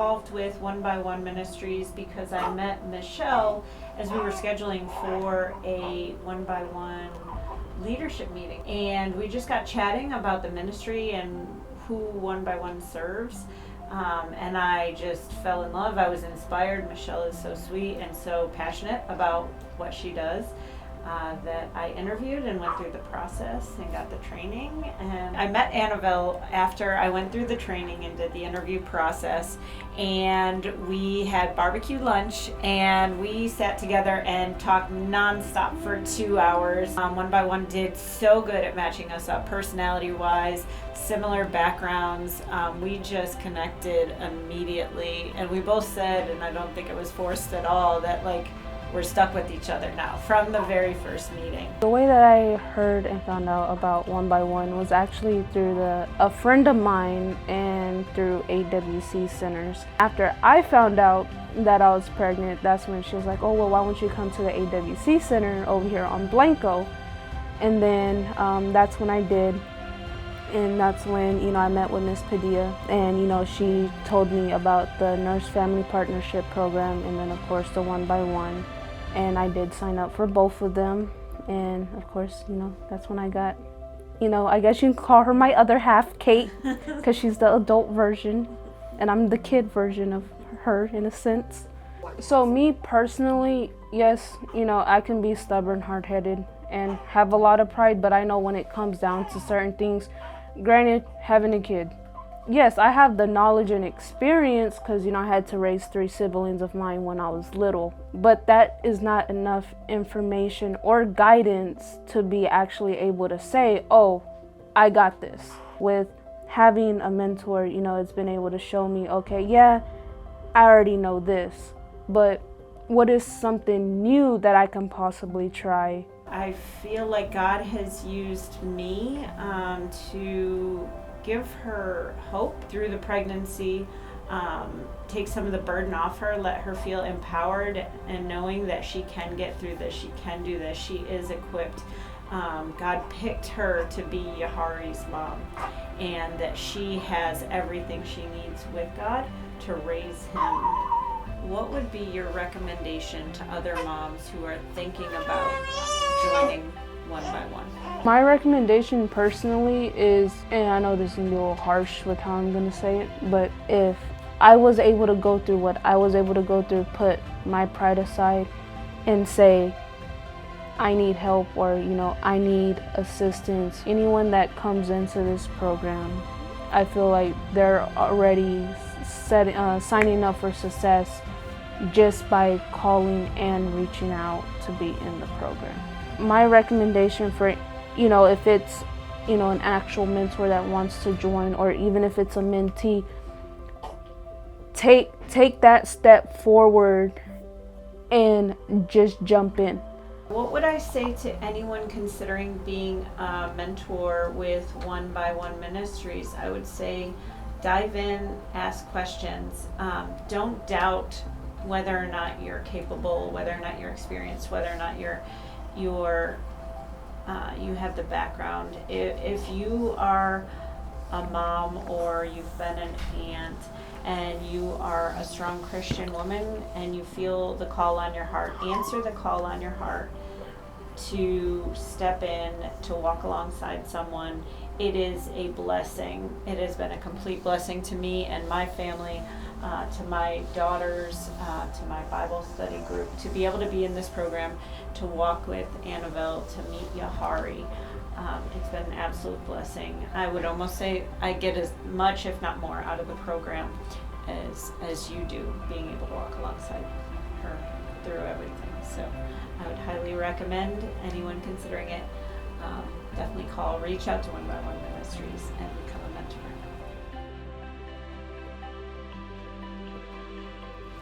involved with One by One Ministries because I met Michelle as we were scheduling for a One by One leadership meeting. And we just got chatting about the ministry and who One by One serves. And I just fell in love. I was inspired. Michelle is so sweet and so passionate about what she does. That I interviewed and went through the process and got the training. And I met Anavile after I went through the training and did the interview process. And we had barbecue lunch and we sat together and talked nonstop for 2 hours. One by One did so good at matching us up personality-wise, similar backgrounds. We just connected immediately. And we both said, and I don't think it was forced at all, that we're stuck with each other now from the very first meeting. The way that I heard and found out about One by One was actually through a friend of mine and through AWC Centers. After I found out that I was pregnant, that's when she was like, oh, well, why don't you come to the AWC Center over here on Blanco? And then that's when I did. And that's when, I met with Miss Padilla and, she told me about the Nurse Family Partnership Program and then, of course, the One by One. And I did sign up for both of them. And, of course, that's when I got, I guess you can call her my other half, Kate, because she's the adult version. And I'm the kid version of her, in a sense. So me personally, yes, I can be stubborn, hard-headed, and have a lot of pride. But I know when it comes down to certain things, granted, having a kid, yes, I have the knowledge and experience because, I had to raise 3 siblings of mine when I was little. But that is not enough information or guidance to be actually able to say, oh, I got this. With having a mentor, it's been able to show me, okay, yeah, I already know this, but what is something new that I can possibly try? I feel like God has used me to give her hope through the pregnancy, take some of the burden off her, let her feel empowered and knowing that she can get through this, she can do this, she is equipped. God picked her to be Yahari's mom and that she has everything she needs with God to raise him. What would be your recommendation to other moms who are thinking about joining One by One? My recommendation personally is, and I know this is going to be a little harsh with how I'm going to say it, but if I was able to go through what I was able to go through, put my pride aside and say, I need help or, I need assistance, anyone that comes into this program, I feel like they're already signing up for success just by calling and reaching out to be in the program. My recommendation for, if it's, an actual mentor that wants to join or even if it's a mentee, take that step forward and just jump in. What would I say to anyone considering being a mentor with One by One Ministries? I would say dive in, ask questions. Don't doubt whether or not you're capable, whether or not you're experienced, whether or not you have the background. If you are a mom or you've been an aunt and you are a strong Christian woman and you feel the call on your heart, answer the call on your heart to step in, to walk alongside someone. It is a blessing. It has been a complete blessing to me and my family, to my daughters, to my Bible study group, to be able to be in this program, to walk with Anavile, to meet Yahari. It's been an absolute blessing. I would almost say I get as much, if not more, out of the program as you do, being able to walk alongside her through everything. So I would highly recommend anyone considering it, definitely reach out to One by One Ministries and become a mentor.